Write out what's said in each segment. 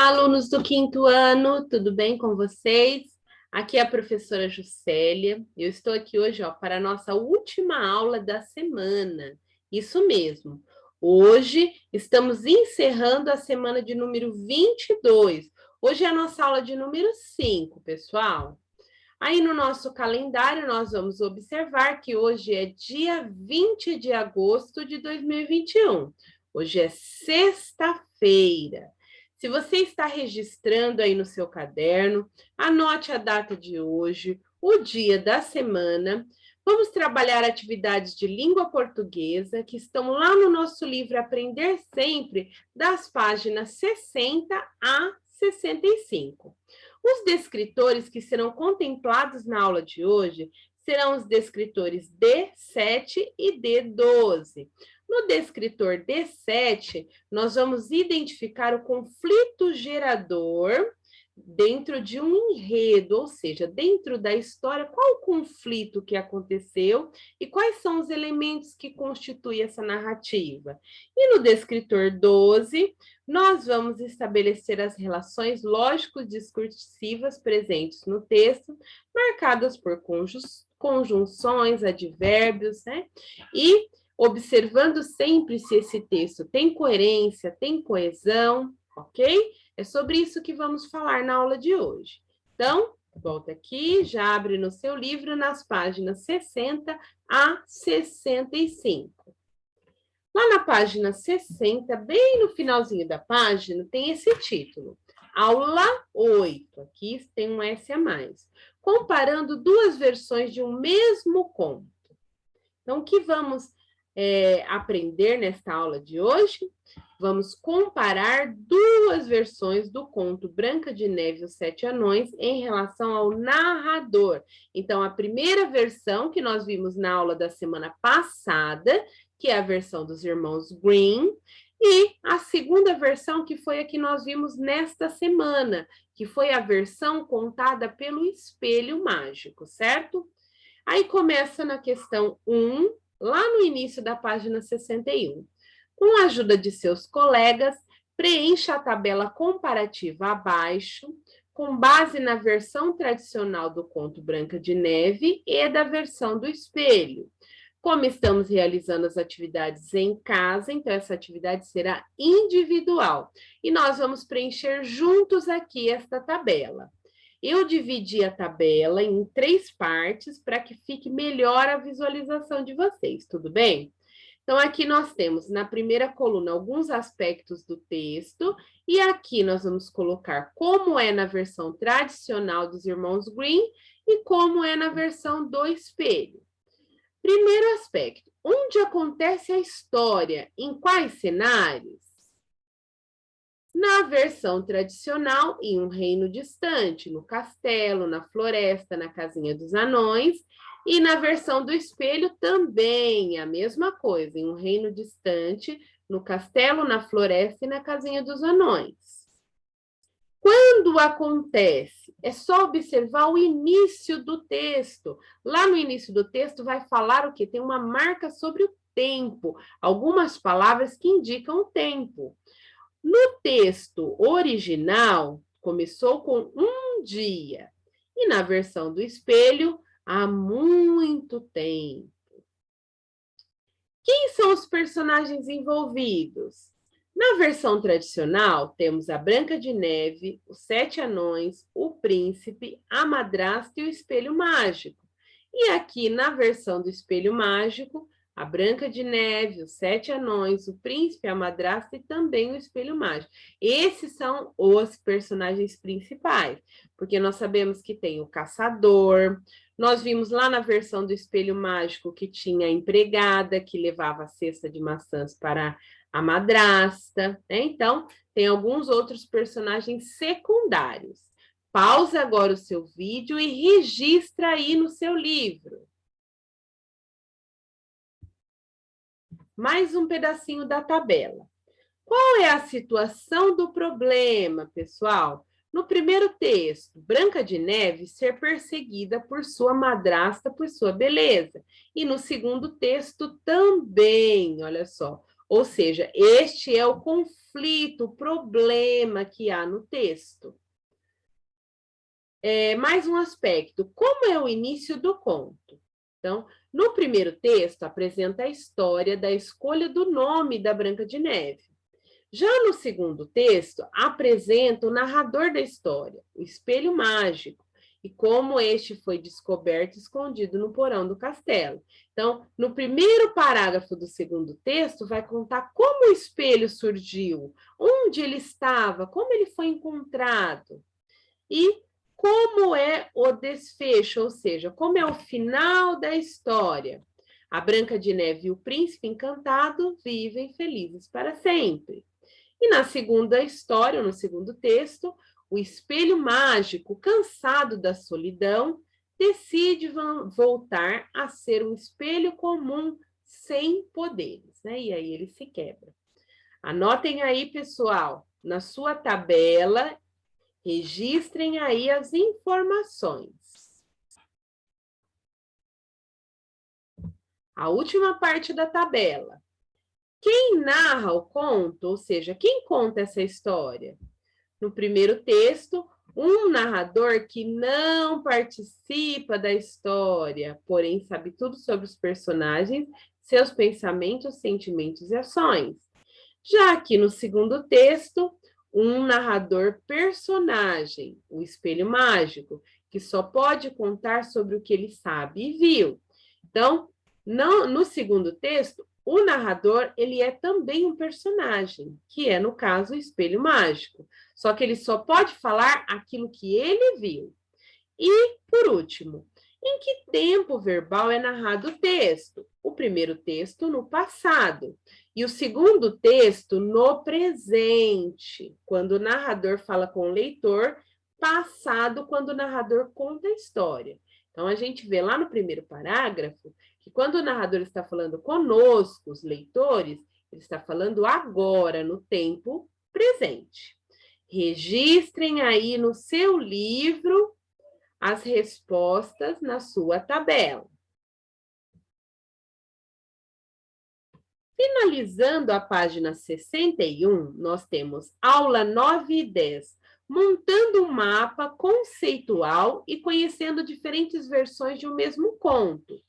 Olá, alunos do quinto ano, tudo bem com vocês? Aqui é a professora Juscelia. Eu estou aqui hoje, para a nossa última aula da semana. Isso mesmo. Hoje estamos encerrando a semana de número 22. Hoje é a nossa aula de número 5, pessoal. Aí no nosso calendário nós vamos observar que hoje é dia 20 de agosto de 2021. Hoje é sexta-feira. Se você está registrando aí no seu caderno, anote a data de hoje, o dia da semana. Vamos trabalhar atividades de língua portuguesa que estão lá no nosso livro Aprender Sempre, das páginas 60 a 65. Os descritores que serão contemplados na aula de hoje serão os descritores D7 e D12. No descritor D7, nós vamos identificar o conflito gerador dentro de um enredo, ou seja, dentro da história, qual o conflito que aconteceu e quais são os elementos que constituem essa narrativa. E no descritor 12, nós vamos estabelecer as relações lógico-discursivas presentes no texto, marcadas por conjunções, advérbios, né? E observando sempre se esse texto tem coerência, tem coesão, ok? É sobre isso que vamos falar na aula de hoje. Então, volta aqui, já abre no seu livro nas páginas 60 a 65. Lá na página 60, bem no finalzinho da página, tem esse título. Aula 8. Aqui tem um S a mais. Comparando duas versões de um mesmo conto. Então, o que vamos aprender nesta aula de hoje? Vamos comparar duas versões do conto Branca de Neve e os Sete Anões em relação ao narrador. Então, a primeira versão que nós vimos na aula da semana passada, que é a versão dos irmãos Grimm, e a segunda versão, que foi a que nós vimos nesta semana, que foi a versão contada pelo Espelho Mágico, certo? Aí começa na questão 1, lá no início da página 61. Com a ajuda de seus colegas, preencha a tabela comparativa abaixo, com base na versão tradicional do conto Branca de Neve e da versão do Espelho. Como estamos realizando as atividades em casa, então essa atividade será individual. E nós vamos preencher juntos aqui esta tabela. Eu dividi a tabela em 3 partes para que fique melhor a visualização de vocês, tudo bem? Então, aqui nós temos na primeira coluna alguns aspectos do texto, e aqui nós vamos colocar como é na versão tradicional dos irmãos Grimm e como é na versão do Espelho. Primeiro aspecto, onde acontece a história? Em quais cenários? Na versão tradicional, em um reino distante, no castelo, na floresta, na casinha dos anões, e na versão do Espelho também, a mesma coisa, em um reino distante, no castelo, na floresta e na casinha dos anões. Quando acontece? É só observar o início do texto. Lá no início do texto vai falar o quê? Tem uma marca sobre o tempo, algumas palavras que indicam o tempo. No texto original, começou com um dia, e na versão do Espelho, há muito tempo. Quem são os personagens envolvidos? Na versão tradicional, temos a Branca de Neve, os Sete Anões, o Príncipe, a Madrasta e o Espelho Mágico. E aqui, na versão do Espelho Mágico, a Branca de Neve, os Sete Anões, o Príncipe, a Madrasta e também o Espelho Mágico. Esses são os personagens principais, porque nós sabemos que tem o Caçador. Nós vimos lá na versão do Espelho Mágico que tinha a empregada que levava a cesta de maçãs para a madrasta, né? Então, tem alguns outros personagens secundários. Pausa agora o seu vídeo e registra aí no seu livro. Mais um pedacinho da tabela. Qual é a situação do problema, pessoal? No primeiro texto, Branca de Neve ser perseguida por sua madrasta por sua beleza. E no segundo texto também, olha só, Ou seja, este é o conflito, o problema que há no texto. Mais um aspecto, como é o início do conto? Então, no primeiro texto, apresenta a história da escolha do nome da Branca de Neve. Já no segundo texto, apresenta o narrador da história, o espelho mágico, e como este foi descoberto e escondido no porão do castelo. Então, no primeiro parágrafo do segundo texto, vai contar como o espelho surgiu, onde ele estava, como ele foi encontrado e como é o desfecho, ou seja, como é o final da história. A Branca de Neve e o Príncipe Encantado vivem felizes para sempre. E na segunda história, no segundo texto, o espelho mágico, cansado da solidão, decide voltar a ser um espelho comum sem poderes, né? E aí ele se quebra. Anotem aí, pessoal, na sua tabela, registrem aí as informações. A última parte da tabela. Quem narra o conto, ou seja, quem conta essa história? No primeiro texto, um narrador que não participa da história, porém sabe tudo sobre os personagens, seus pensamentos, sentimentos e ações. Já aqui no segundo texto, um narrador personagem, o espelho mágico, que só pode contar sobre o que ele sabe e viu. Então, no segundo texto, o narrador, ele é também um personagem, que é, no caso, o espelho mágico. Só que ele só pode falar aquilo que ele viu. E, por último, em que tempo verbal é narrado o texto? O primeiro texto no passado e o segundo texto no presente, quando o narrador fala com o leitor, passado, quando o narrador conta a história. Então, a gente vê lá no primeiro parágrafo que quando o narrador está falando conosco, os leitores, ele está falando agora, no tempo presente. Registrem aí no seu livro as respostas na sua tabela. Finalizando a página 61, nós temos aula 9 e 10, montando um mapa conceitual e conhecendo diferentes versões de um mesmo conto.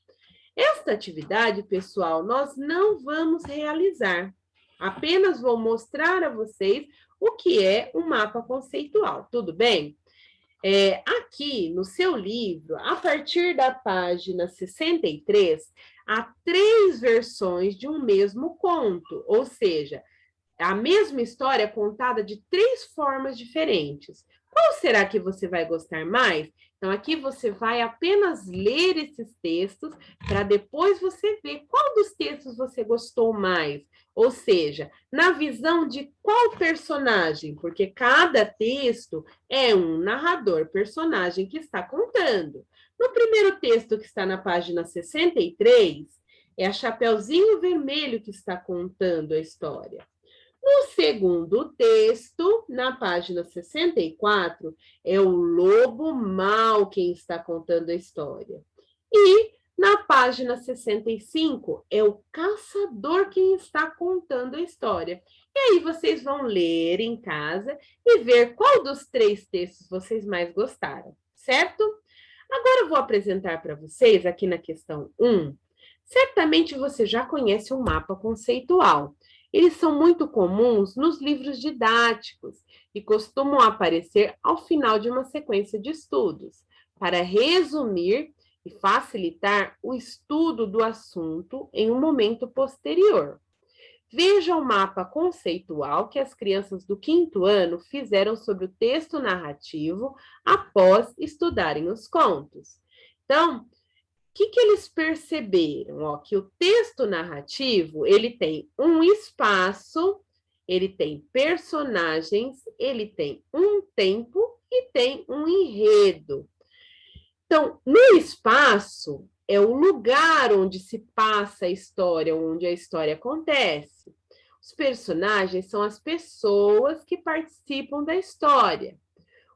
Esta atividade, pessoal, nós não vamos realizar. Apenas vou mostrar a vocês o que é um mapa conceitual, tudo bem? Aqui no seu livro, a partir da página 63, há 3 versões de um mesmo conto, ou seja, a mesma história contada de 3 formas diferentes. Qual será que você vai gostar mais? Então, aqui você vai apenas ler esses textos para depois você ver qual dos textos você gostou mais. Ou seja, na visão de qual personagem, porque cada texto é um narrador, personagem que está contando. No primeiro texto, que está na página 63, é a Chapeuzinho Vermelho que está contando a história. No segundo texto, na página 64, é o lobo mau quem está contando a história. E na página 65, é o caçador quem está contando a história. E aí vocês vão ler em casa e ver qual dos 3 textos vocês mais gostaram, certo? Agora eu vou apresentar para vocês, aqui na questão 1, certamente você já conhece o mapa conceitual. Eles são muito comuns nos livros didáticos e costumam aparecer ao final de uma sequência de estudos, para resumir e facilitar o estudo do assunto em um momento posterior. Veja o mapa conceitual que as crianças do 5º ano fizeram sobre o texto narrativo após estudarem os contos. Então, que eles perceberam? Ó, que o texto narrativo, ele tem um espaço, ele tem personagens, ele tem um tempo e tem um enredo. Então, no espaço, é o lugar onde se passa a história, onde a história acontece. Os personagens são as pessoas que participam da história.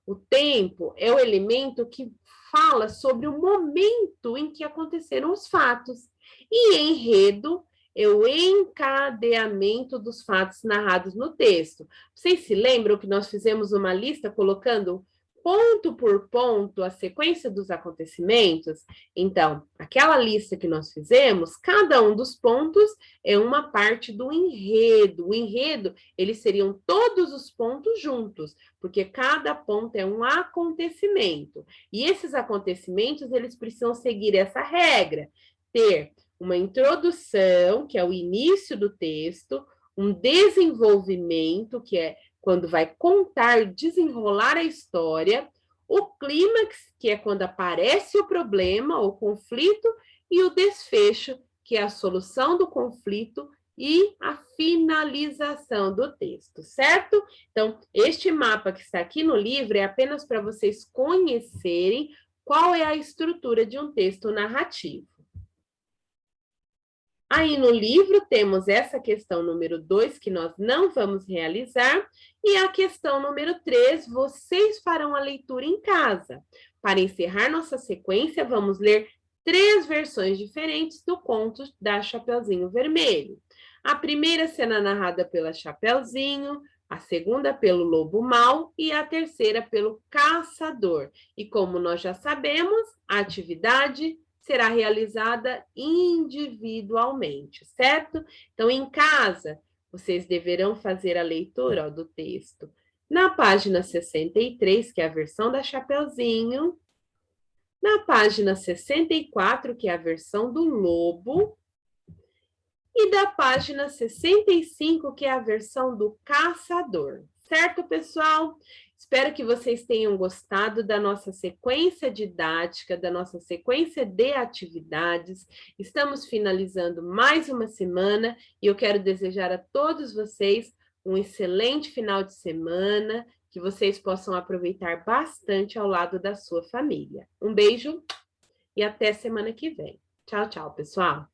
O tempo é o elemento que fala sobre o momento em que aconteceram os fatos. E enredo é o encadeamento dos fatos narrados no texto. Vocês se lembram que nós fizemos uma lista colocando ponto por ponto a sequência dos acontecimentos? Então, aquela lista que nós fizemos, cada um dos pontos é uma parte do enredo. O enredo, eles seriam todos os pontos juntos, porque cada ponto é um acontecimento. E esses acontecimentos, eles precisam seguir essa regra, ter uma introdução, que é o início do texto, um desenvolvimento, que é quando vai contar, desenrolar a história, o clímax, que é quando aparece o problema ou conflito, e o desfecho, que é a solução do conflito e a finalização do texto, certo? Então, este mapa que está aqui no livro é apenas para vocês conhecerem qual é a estrutura de um texto narrativo. Aí no livro temos essa questão número 2, que nós não vamos realizar, e a questão número 3, vocês farão a leitura em casa. Para encerrar nossa sequência, vamos ler 3 versões diferentes do conto da Chapeuzinho Vermelho. A primeira será narrada pela Chapeuzinho, a segunda pelo Lobo Mau e a terceira pelo Caçador. E como nós já sabemos, a atividade será realizada individualmente, certo? Então, em casa, vocês deverão fazer a leitura do texto na página 63, que é a versão da Chapeuzinho, na página 64, que é a versão do Lobo, e da página 65, que é a versão do Caçador. Certo, pessoal? Espero que vocês tenham gostado da nossa sequência didática, da nossa sequência de atividades. Estamos finalizando mais uma semana e eu quero desejar a todos vocês um excelente final de semana, que vocês possam aproveitar bastante ao lado da sua família. Um beijo e até semana que vem. Tchau, tchau, pessoal!